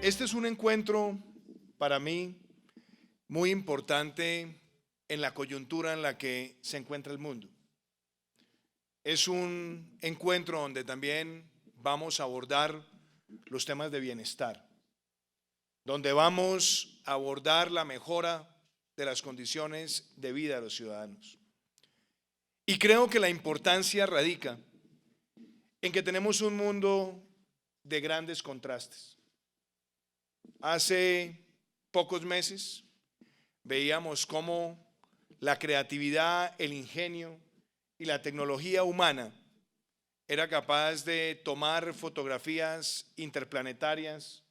Este es un encuentro para mí muy importante en la coyuntura en la que se encuentra el mundo. Es un encuentro donde también vamos a abordar los temas de bienestar, donde vamos a abordar la mejora de las condiciones de vida de los ciudadanos. Y creo que la importancia radica en que tenemos un mundo de grandes contrastes. Hace pocos meses veíamos cómo la creatividad, el ingenio y la tecnología humana era capaz de tomar fotografías interplanetarias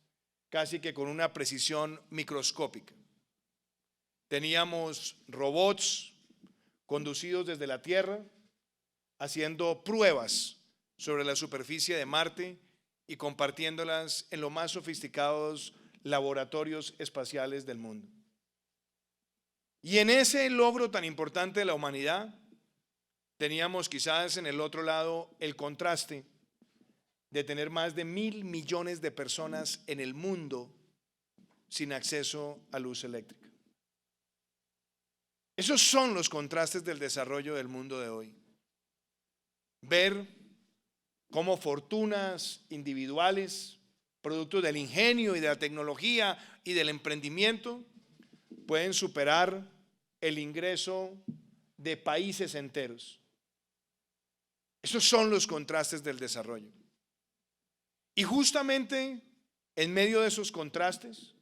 casi que con una precisión microscópica. Teníamos robots conducidos desde la Tierra haciendo pruebas sobre la superficie de Marte y compartiéndolas en los más sofisticados laboratorios espaciales del mundo. Y en ese logro tan importante de la humanidad, teníamos quizás en el otro lado el contraste de tener más de 1.000 millones de personas en el mundo sin acceso a luz eléctrica. Esos son los contrastes del desarrollo del mundo de hoy. Ver cómo fortunas individuales, producto del ingenio y de la tecnología y del emprendimiento, pueden superar el ingreso de países enteros. Esos son los contrastes del desarrollo. Y justamente en medio de esos contrastes,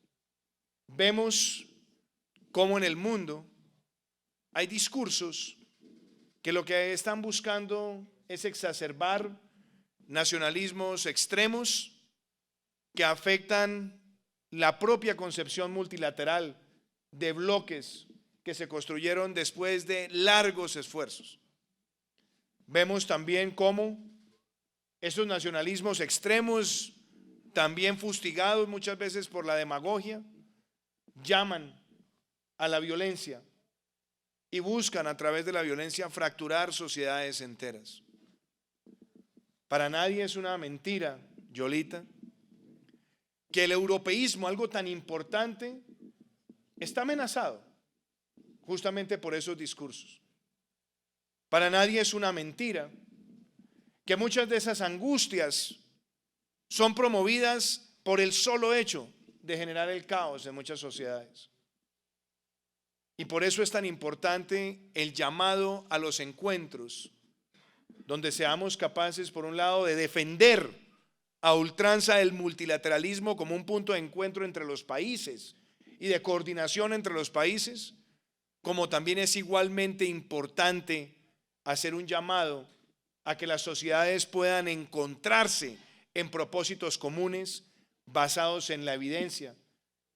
vemos cómo en el mundo hay discursos que lo que están buscando es exacerbar nacionalismos extremos que afectan la propia concepción multilateral de bloques que se construyeron después de largos esfuerzos. Vemos también cómo esos nacionalismos extremos, también fustigados muchas veces por la demagogia, llaman a la violencia y buscan a través de la violencia fracturar sociedades enteras. Para nadie es una mentira, Yolita, que el europeísmo, algo tan importante, está amenazado justamente por esos discursos. Para nadie es una mentira que muchas de esas angustias son promovidas por el solo hecho de generar el caos en muchas sociedades. Y por eso es tan importante el llamado a los encuentros, donde seamos capaces, por un lado, de defender a ultranza el multilateralismo como un punto de encuentro entre los países y de coordinación entre los países, como también es igualmente importante hacer un llamado a que las sociedades puedan encontrarse en propósitos comunes basados en la evidencia,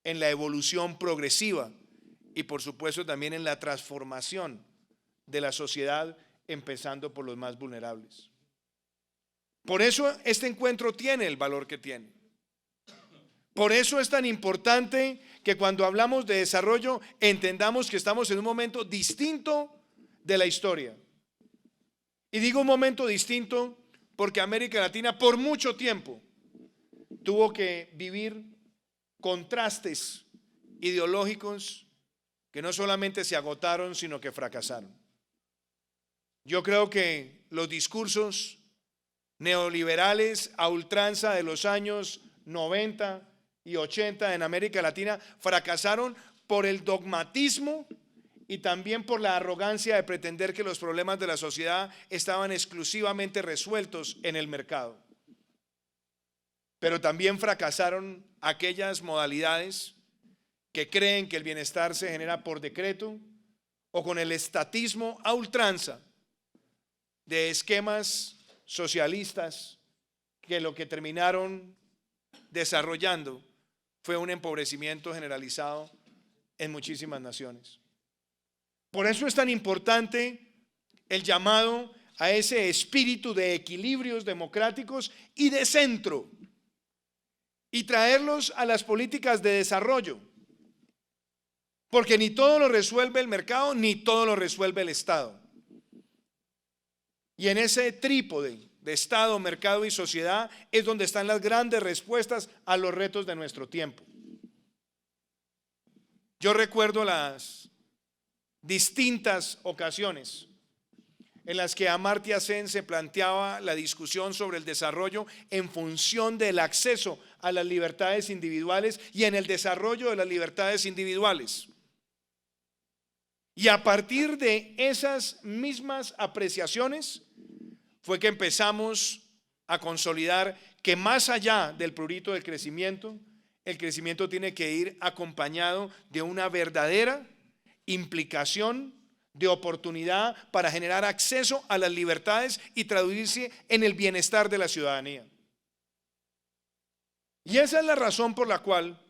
en la evolución progresiva y por supuesto también en la transformación de la sociedad, empezando por los más vulnerables. Por eso este encuentro tiene el valor que tiene. Por eso es tan importante que cuando hablamos de desarrollo entendamos que estamos en un momento distinto de la historia. Y digo un momento distinto porque América Latina por mucho tiempo tuvo que vivir contrastes ideológicos que no solamente se agotaron, sino que fracasaron. Yo creo que los discursos neoliberales a ultranza de los años 90 y 80 en América Latina fracasaron por el dogmatismo y también por la arrogancia de pretender que los problemas de la sociedad estaban exclusivamente resueltos en el mercado. Pero también fracasaron aquellas modalidades que creen que el bienestar se genera por decreto o con el estatismo a ultranza de esquemas socialistas que lo que terminaron desarrollando fue un empobrecimiento generalizado en muchísimas naciones. Por eso es tan importante el llamado a ese espíritu de equilibrios democráticos y de centro y traerlos a las políticas de desarrollo, porque ni todo lo resuelve el mercado ni todo lo resuelve el Estado. Y en ese trípode de Estado, mercado y sociedad es donde están las grandes respuestas a los retos de nuestro tiempo. Yo recuerdo las distintas ocasiones en las que Amartya Sen se planteaba la discusión sobre el desarrollo en función del acceso a las libertades individuales y en el desarrollo de las libertades individuales. Y a partir de esas mismas apreciaciones fue que empezamos a consolidar que más allá del prurito del crecimiento, el crecimiento tiene que ir acompañado de una verdadera implicación de oportunidad para generar acceso a las libertades y traducirse en el bienestar de la ciudadanía. Y esa es la razón por la cual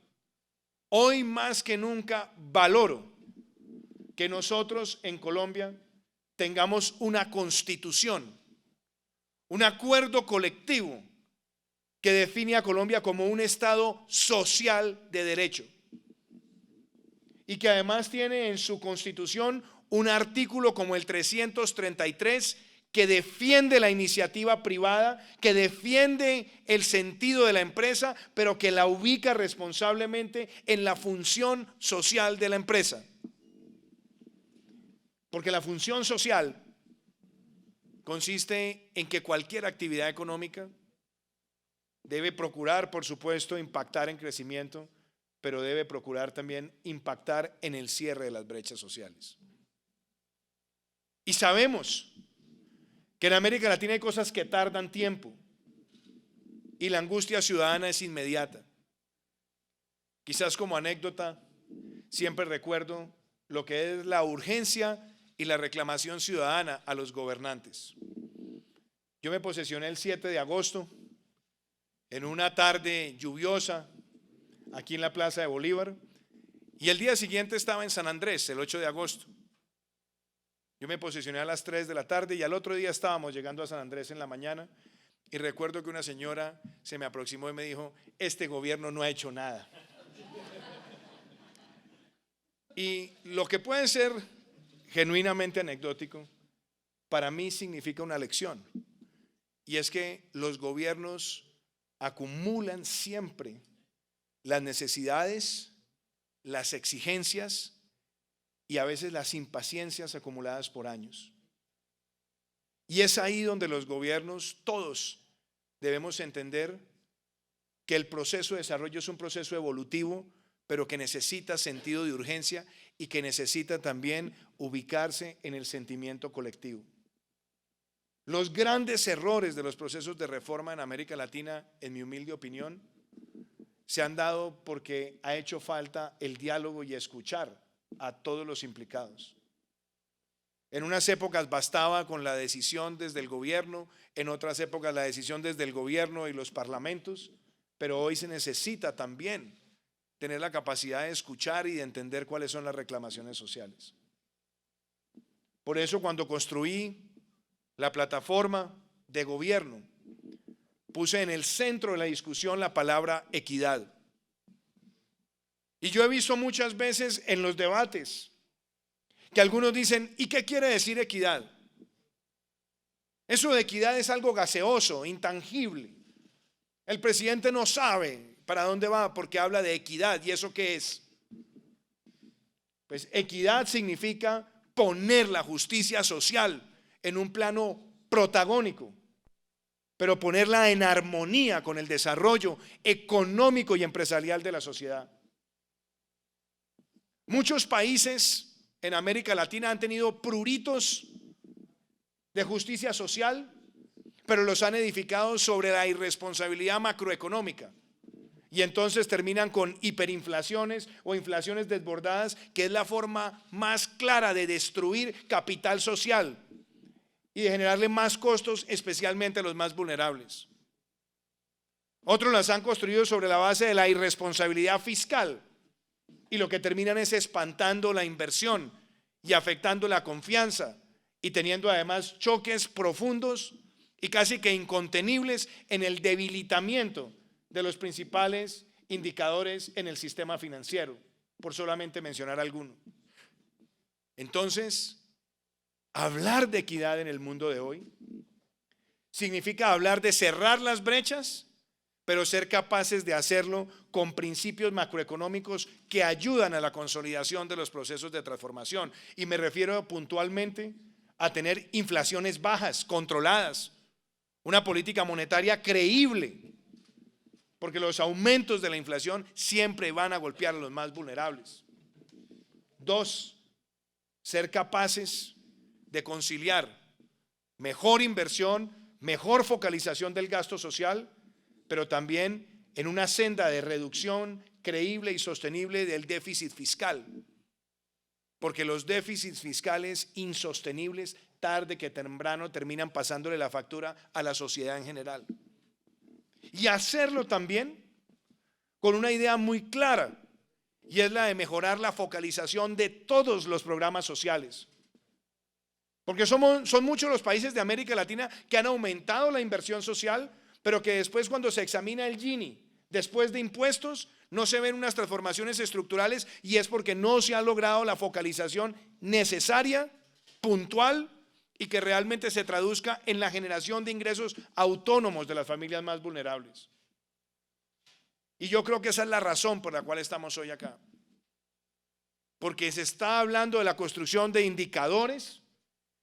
hoy más que nunca valoro que nosotros en Colombia tengamos una constitución, un acuerdo colectivo que define a Colombia como un Estado social de derecho y que además tiene en su constitución un artículo como el 333 que defiende la iniciativa privada, que defiende el sentido de la empresa, pero que la ubica responsablemente en la función social de la empresa. Porque la función social consiste en que cualquier actividad económica debe procurar, por supuesto, impactar en crecimiento, pero debe procurar también impactar en el cierre de las brechas sociales. Y sabemos que en América Latina hay cosas que tardan tiempo y la angustia ciudadana es inmediata. Quizás como anécdota, siempre recuerdo lo que es la urgencia y la reclamación ciudadana a los gobernantes. Yo me posesioné el 7 de agosto en una tarde lluviosa aquí en la Plaza de Bolívar y el día siguiente estaba en San Andrés, el 8 de agosto. Yo me posesioné a las 3 de la tarde y al otro día estábamos llegando a San Andrés en la mañana y recuerdo que una señora se me aproximó y me dijo: este gobierno no ha hecho nada. Y lo que puede ser genuinamente anecdótico, para mí significa una lección. Y es que los gobiernos acumulan siempre las necesidades, las exigencias y a veces las impaciencias acumuladas por años. Y es ahí donde los gobiernos, todos, debemos entender que el proceso de desarrollo es un proceso evolutivo, pero que necesita sentido de urgencia y que necesita también ubicarse en el sentimiento colectivo. Los grandes errores de los procesos de reforma en América Latina, en mi humilde opinión, se han dado porque ha hecho falta el diálogo y escuchar a todos los implicados. En unas épocas bastaba con la decisión desde el gobierno, en otras épocas la decisión desde el gobierno y los parlamentos, pero hoy se necesita también tener la capacidad de escuchar y de entender cuáles son las reclamaciones sociales. Por eso cuando construí la plataforma de gobierno, puse en el centro de la discusión la palabra equidad. Y yo he visto muchas veces en los debates que algunos dicen: ¿y qué quiere decir equidad? Eso de equidad es algo gaseoso, intangible. El presidente no sabe para dónde va porque habla de equidad. ¿Y eso qué es? Pues equidad significa poner la justicia social en un plano protagónico, pero ponerla en armonía con el desarrollo económico y empresarial de la sociedad. Muchos países en América Latina han tenido pruritos de justicia social, pero los han edificado sobre la irresponsabilidad macroeconómica. Y entonces terminan con hiperinflaciones o inflaciones desbordadas, que es la forma más clara de destruir capital social y de generarle más costos, especialmente a los más vulnerables. Otros las han construido sobre la base de la irresponsabilidad fiscal y lo que terminan es espantando la inversión y afectando la confianza y teniendo además choques profundos y casi que incontenibles en el debilitamiento de los principales indicadores en el sistema financiero, por solamente mencionar alguno. Entonces, hablar de equidad en el mundo de hoy Significa hablar de cerrar las brechas, pero ser capaces de hacerlo con principios macroeconómicos que ayudan a la consolidación de los procesos de transformación. Y me refiero puntualmente a tener inflaciones bajas, controladas, una política monetaria creíble, porque los aumentos de la inflación siempre van a golpear a los más vulnerables. 2, ser capaces de conciliar mejor inversión, mejor focalización del gasto social, pero también en una senda de reducción creíble y sostenible del déficit fiscal. Porque los déficits fiscales insostenibles, tarde que temprano, terminan pasándole la factura a la sociedad en general. Y hacerlo también con una idea muy clara, y es la de mejorar la focalización de todos los programas sociales. Porque son muchos los países de América Latina que han aumentado la inversión social, pero que después, cuando se examina el Gini, después de impuestos, no se ven unas transformaciones estructurales, y es porque no se ha logrado la focalización necesaria, puntual, y que realmente se traduzca en la generación de ingresos autónomos de las familias más vulnerables. Y yo creo que esa es la razón por la cual estamos hoy acá. Porque se está hablando de la construcción de indicadores,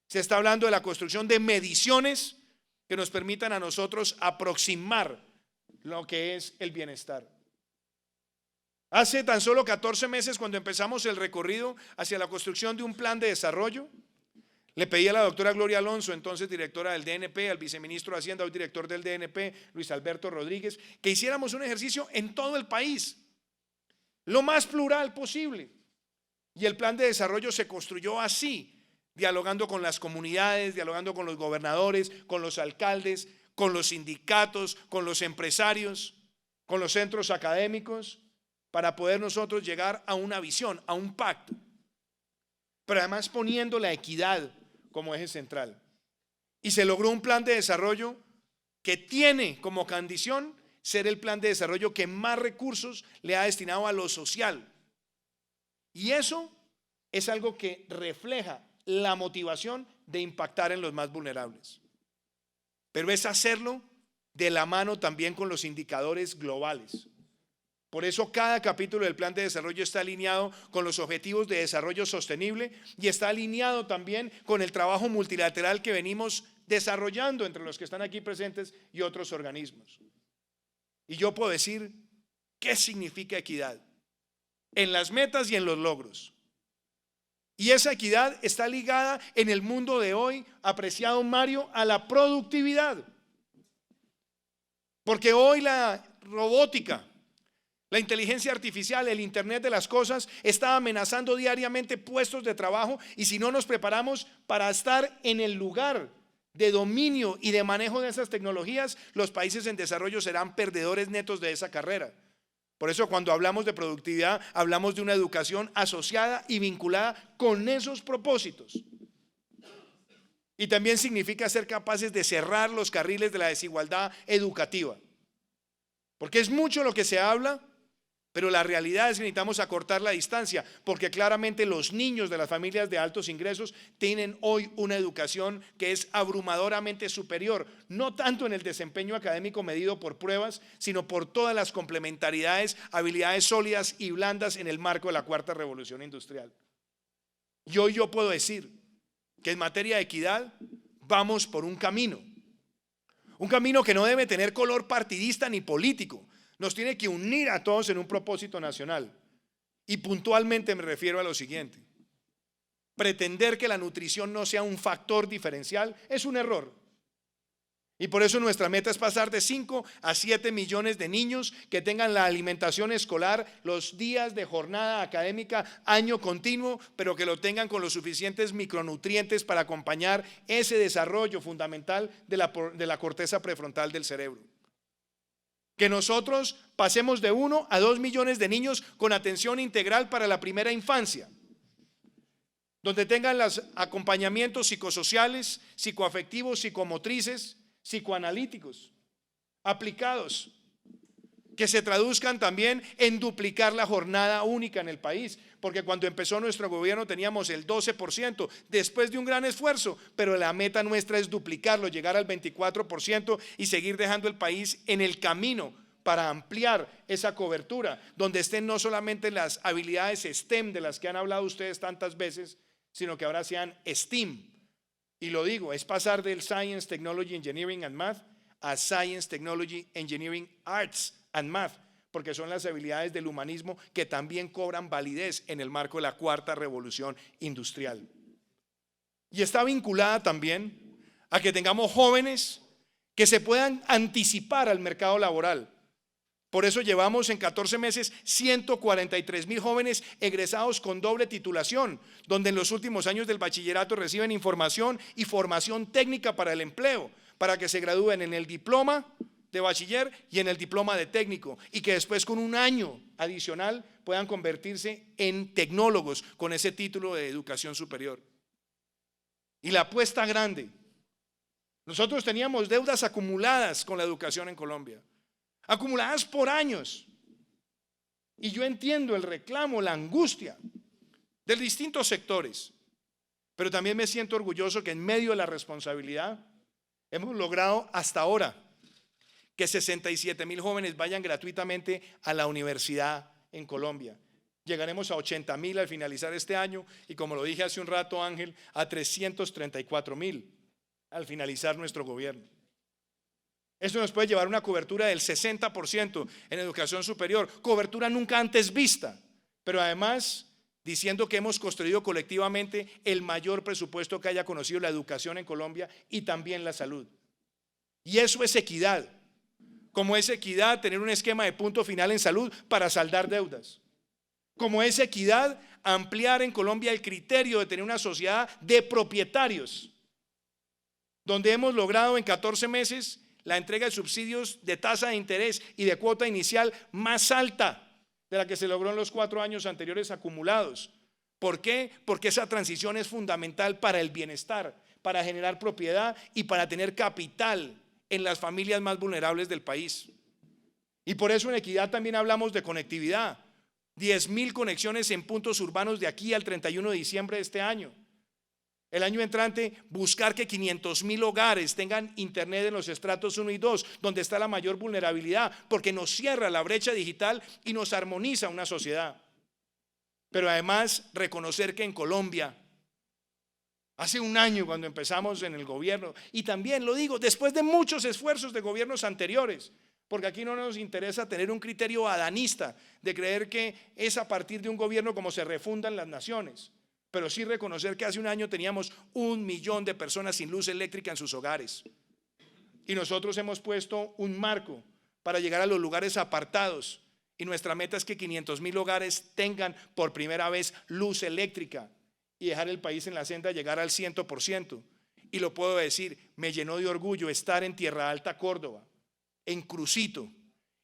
se está hablando de la construcción de mediciones que nos permitan a nosotros aproximar lo que es el bienestar. Hace tan solo 14 meses, cuando empezamos el recorrido hacia la construcción de un plan de desarrollo, le pedí a la doctora Gloria Alonso, entonces directora del DNP, al viceministro de Hacienda, hoy director del DNP, Luis Alberto Rodríguez, que hiciéramos un ejercicio en todo el país, lo más plural posible. Y el plan de desarrollo se construyó así, dialogando con las comunidades, dialogando con los gobernadores, con los alcaldes, con los sindicatos, con los empresarios, con los centros académicos, para poder nosotros llegar a una visión, a un pacto, pero además poniendo la equidad como eje central. Y se logró un plan de desarrollo que tiene como condición ser el plan de desarrollo que más recursos le ha destinado a lo social. Y eso es algo que refleja la motivación de impactar en los más vulnerables. Pero es hacerlo de la mano también con los indicadores globales. Por eso cada capítulo del plan de desarrollo está alineado con los objetivos de desarrollo sostenible y está alineado también con el trabajo multilateral que venimos desarrollando entre los que están aquí presentes y otros organismos. Y yo puedo decir qué significa equidad en las metas y en los logros. Y esa equidad está ligada en el mundo de hoy, apreciado Mario, a la productividad. Porque hoy la robótica, la inteligencia artificial, el Internet de las cosas está amenazando diariamente puestos de trabajo, y si no nos preparamos para estar en el lugar de dominio y de manejo de esas tecnologías, los países en desarrollo serán perdedores netos de esa carrera. Por eso cuando hablamos de productividad, hablamos de una educación asociada y vinculada con esos propósitos. Y también significa ser capaces de cerrar los carriles de la desigualdad educativa. Porque es mucho lo que se habla, pero la realidad es que necesitamos acortar la distancia, porque claramente los niños de las familias de altos ingresos tienen hoy una educación que es abrumadoramente superior, no tanto en el desempeño académico medido por pruebas, sino por todas las complementariedades, habilidades sólidas y blandas en el marco de la cuarta revolución industrial. Y hoy yo puedo decir que en materia de equidad vamos por un camino que no debe tener color partidista ni político. Nos tiene que unir a todos en un propósito nacional. Y puntualmente me refiero a lo siguiente: pretender que la nutrición no sea un factor diferencial es un error. Y por eso nuestra meta es pasar de 5 a 7 millones de niños que tengan la alimentación escolar los días de jornada académica, año continuo, pero que lo tengan con los suficientes micronutrientes para acompañar ese desarrollo fundamental de la corteza prefrontal del cerebro. Que nosotros pasemos de 1 a 2 millones de niños con atención integral para la primera infancia, donde tengan los acompañamientos psicosociales, psicoafectivos, psicomotrices, psicoanalíticos, aplicados, que se traduzcan también en duplicar la jornada única en el país, porque cuando empezó nuestro gobierno teníamos el 12%, después de un gran esfuerzo, pero la meta nuestra es duplicarlo, llegar al 24% y seguir dejando el país en el camino para ampliar esa cobertura, donde estén no solamente las habilidades STEM de las que han hablado ustedes tantas veces, sino que ahora sean STEAM. Y lo digo, es pasar del Science, Technology, Engineering and Math a Science, Technology, Engineering, Arts and Math, porque son las habilidades del humanismo que también cobran validez en el marco de la cuarta revolución industrial. Y está vinculada también a que tengamos jóvenes que se puedan anticipar al mercado laboral. Por eso llevamos en 14 meses 143,000 jóvenes egresados con doble titulación, donde en los últimos años del bachillerato reciben información y formación técnica para el empleo, para que se gradúen en el diploma de bachiller y en el diploma de técnico, y que después con un año adicional puedan convertirse en tecnólogos con ese título de educación superior. Y la apuesta grande, nosotros teníamos deudas acumuladas con la educación en Colombia, acumuladas por años, y yo entiendo el reclamo, la angustia de distintos sectores, pero también me siento orgulloso que en medio de la responsabilidad hemos logrado hasta ahora que 67,000 jóvenes vayan gratuitamente a la universidad en Colombia. Llegaremos a 80,000 al finalizar este año y, como lo dije hace un rato, Ángel, a 334,000 al finalizar nuestro gobierno. Esto nos puede llevar a una cobertura del 60% en educación superior, cobertura nunca antes vista, pero además diciendo que hemos construido colectivamente el mayor presupuesto que haya conocido la educación en Colombia y también la salud. Y eso es equidad. Como es equidad tener un esquema de punto final en salud para saldar deudas. Como es equidad ampliar en Colombia el criterio de tener una sociedad de propietarios, donde hemos logrado en 14 meses la entrega de subsidios de tasa de interés y de cuota inicial más alta de la que se logró en los 4 años anteriores acumulados. ¿Por qué? Porque esa transición es fundamental para el bienestar, para generar propiedad y para tener capital en las familias más vulnerables del país. Y por eso en equidad también hablamos de conectividad. 10,000 conexiones en puntos urbanos de aquí al 31 de diciembre de este año. El año entrante, buscar que 500,000 hogares tengan internet en los estratos 1 y 2, donde está la mayor vulnerabilidad, porque nos cierra la brecha digital y nos armoniza una sociedad. Pero además, reconocer que en Colombia, hace un año cuando empezamos en el gobierno, y también lo digo, después de muchos esfuerzos de gobiernos anteriores, porque aquí no nos interesa tener un criterio adanista de creer que es a partir de un gobierno como se refundan las naciones, pero sí reconocer que hace un año teníamos 1 millón de personas sin luz eléctrica en sus hogares. Y nosotros hemos puesto un marco para llegar a los lugares apartados, y nuestra meta es que 500,000 hogares tengan por primera vez luz eléctrica y dejar el país en la senda, llegar al 100%. Y lo puedo decir, me llenó de orgullo estar en Tierra Alta, Córdoba, en Crucito,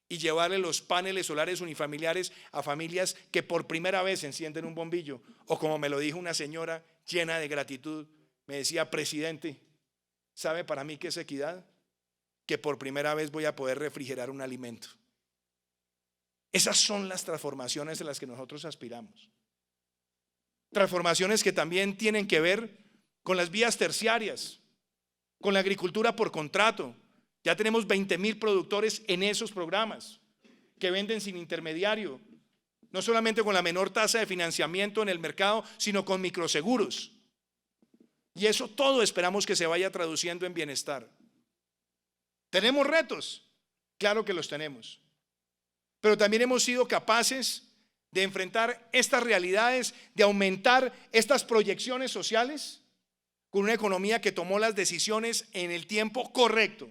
y llevarle los paneles solares unifamiliares a familias que por primera vez encienden un bombillo. O como me lo dijo una señora llena de gratitud, me decía: presidente, ¿sabe para mí qué es equidad? Que por primera vez voy a poder refrigerar un alimento. Esas son las transformaciones a las que nosotros aspiramos. Transformaciones que también tienen que ver con las vías terciarias, con la agricultura por contrato. Ya tenemos 20,000 productores en esos programas que venden sin intermediario, no solamente con la menor tasa de financiamiento en el mercado, sino con microseguros. Y eso todo esperamos que se vaya traduciendo en bienestar. ¿Tenemos retos? Claro que los tenemos. Pero también hemos sido capaces de enfrentar estas realidades, de aumentar estas proyecciones sociales con una economía que tomó las decisiones en el tiempo correcto,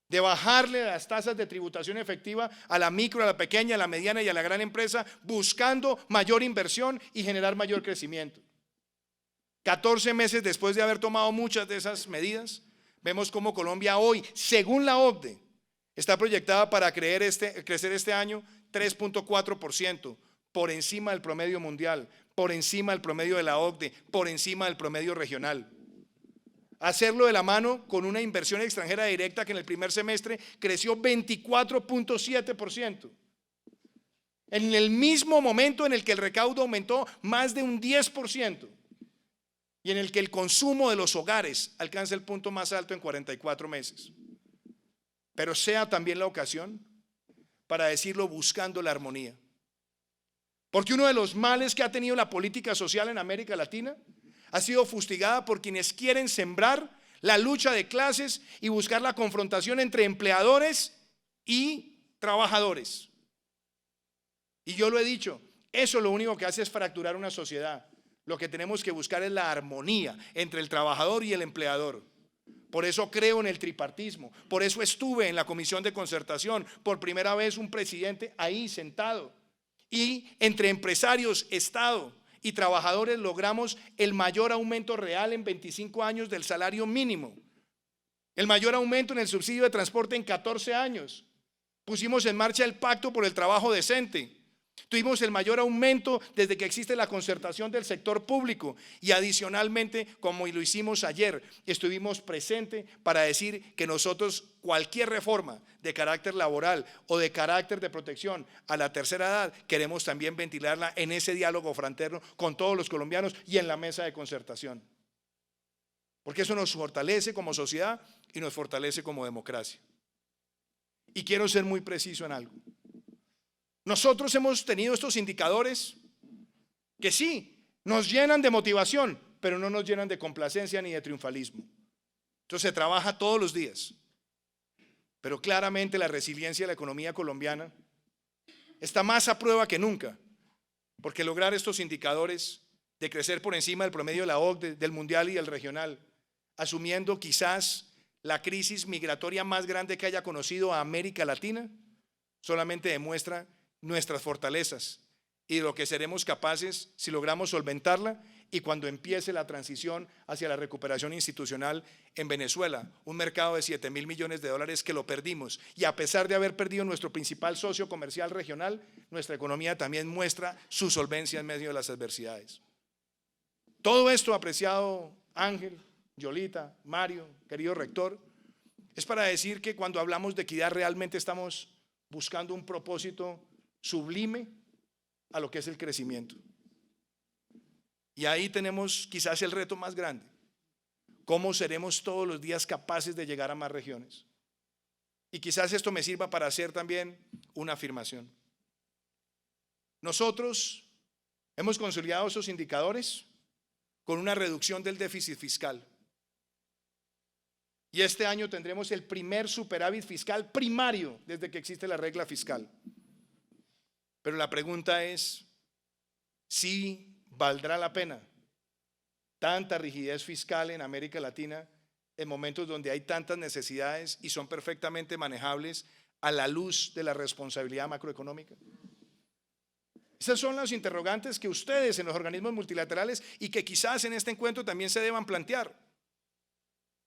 de bajarle las tasas de tributación efectiva a la micro, a la pequeña, a la mediana y a la gran empresa, buscando mayor inversión y generar mayor crecimiento. 14 meses después de haber tomado muchas de esas medidas, vemos cómo Colombia hoy, según la OCDE, está proyectada para crecer este año 3.4%, por encima del promedio mundial, por encima del promedio de la OCDE, por encima del promedio regional. Hacerlo de la mano con una inversión extranjera directa que en el primer semestre creció 24.7%. En el mismo momento en el que el recaudo aumentó más de un 10% y en el que el consumo de los hogares alcanza el punto más alto en 44 meses. Pero sea también la ocasión para decirlo buscando la armonía. Porque uno de los males que ha tenido la política social en América Latina ha sido fustigada por quienes quieren sembrar la lucha de clases y buscar la confrontación entre empleadores y trabajadores. Y yo lo he dicho, eso lo único que hace es fracturar una sociedad. Lo que tenemos que buscar es la armonía entre el trabajador y el empleador. Por eso creo en el tripartismo, por eso estuve en la comisión de concertación, por primera vez un presidente ahí sentado. Y entre empresarios, Estado y trabajadores logramos el mayor aumento real en 25 años del salario mínimo, el mayor aumento en el subsidio de transporte en 14 años. Pusimos en marcha el pacto por el trabajo decente. Tuvimos el mayor aumento desde que existe la concertación del sector público y adicionalmente, como lo hicimos ayer, estuvimos presentes para decir que nosotros cualquier reforma de carácter laboral o de carácter de protección a la tercera edad queremos también ventilarla en ese diálogo fraterno con todos los colombianos y en la mesa de concertación. Porque eso nos fortalece como sociedad y nos fortalece como democracia. Y quiero ser muy preciso en algo. Nosotros hemos tenido estos indicadores que sí, nos llenan de motivación, pero no nos llenan de complacencia ni de triunfalismo. Entonces se trabaja todos los días. Pero claramente la resiliencia de la economía colombiana está más a prueba que nunca, porque lograr estos indicadores de crecer por encima del promedio de la OCDE, del mundial y del regional, asumiendo quizás la crisis migratoria más grande que haya conocido a América Latina, solamente demuestra nuestras fortalezas y de lo que seremos capaces si logramos solventarla y cuando empiece la transición hacia la recuperación institucional en Venezuela, un mercado de 7.000 millones de dólares que lo perdimos, y a pesar de haber perdido nuestro principal socio comercial regional, nuestra economía también muestra su solvencia en medio de las adversidades. Todo esto, apreciado Ángel, Yolita, Mario, querido rector, es para decir que cuando hablamos de equidad realmente estamos buscando un propósito sublime a lo que es el crecimiento. Y ahí tenemos quizás el reto más grande. ¿Cómo seremos todos los días capaces de llegar a más regiones? Y quizás esto me sirva para hacer también una afirmación. Nosotros hemos consolidado esos indicadores con una reducción del déficit fiscal. Y este año tendremos el primer superávit fiscal primario desde que existe la regla fiscal. Pero la pregunta es si valdrá la pena tanta rigidez fiscal en América Latina en momentos donde hay tantas necesidades y son perfectamente manejables a la luz de la responsabilidad macroeconómica. Esas son las interrogantes que ustedes en los organismos multilaterales y que quizás en este encuentro también se deban plantear.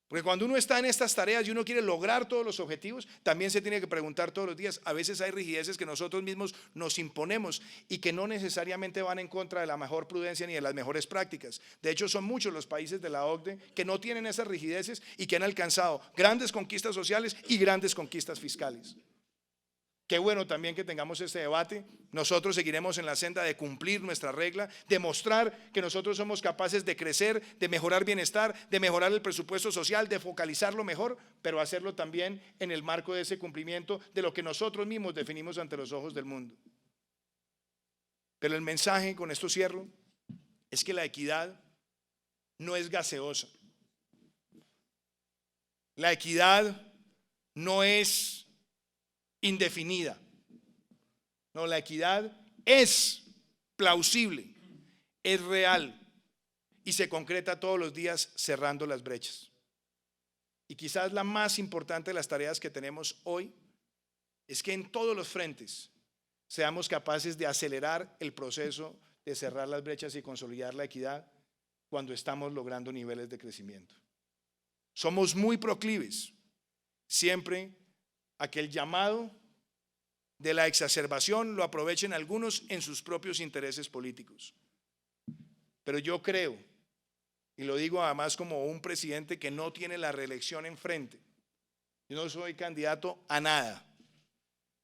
Porque cuando uno está en estas tareas y uno quiere lograr todos los objetivos, también se tiene que preguntar todos los días. A veces hay rigideces que nosotros mismos nos imponemos y que no necesariamente van en contra de la mejor prudencia ni de las mejores prácticas. De hecho, son muchos los países de la OCDE que no tienen esas rigideces y que han alcanzado grandes conquistas sociales y grandes conquistas fiscales. Qué bueno también que tengamos este debate. Nosotros seguiremos en la senda de cumplir nuestra regla, de mostrar que nosotros somos capaces de crecer, de mejorar bienestar, de mejorar el presupuesto social, de focalizarlo mejor, pero hacerlo también en el marco de ese cumplimiento de lo que nosotros mismos definimos ante los ojos del mundo. Pero el mensaje, con esto cierro, es que la equidad no es gaseosa. La equidad no es indefinida. No, la equidad es plausible, es real y se concreta todos los días cerrando las brechas. Y quizás la más importante de las tareas que tenemos hoy es que en todos los frentes seamos capaces de acelerar el proceso de cerrar las brechas y consolidar la equidad cuando estamos logrando niveles de crecimiento. Somos muy proclives siempre a que el llamado de la exacerbación lo aprovechen algunos en sus propios intereses políticos. Pero yo creo y lo digo además como un presidente que no tiene la reelección enfrente. Yo no soy candidato a nada.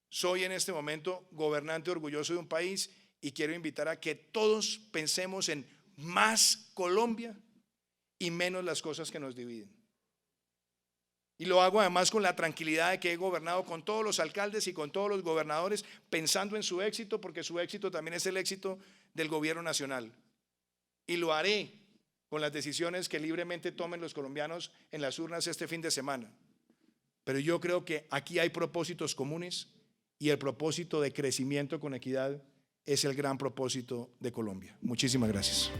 Soy en este momento gobernante orgulloso de un país y quiero invitar a que todos pensemos en más Colombia y menos las cosas que nos dividen. Y lo hago además con la tranquilidad de que he gobernado con todos los alcaldes y con todos los gobernadores pensando en su éxito, porque su éxito también es el éxito del gobierno nacional. Y lo haré con las decisiones que libremente tomen los colombianos en las urnas este fin de semana. Pero yo creo que aquí hay propósitos comunes y el propósito de crecimiento con equidad es el gran propósito de Colombia. Muchísimas gracias.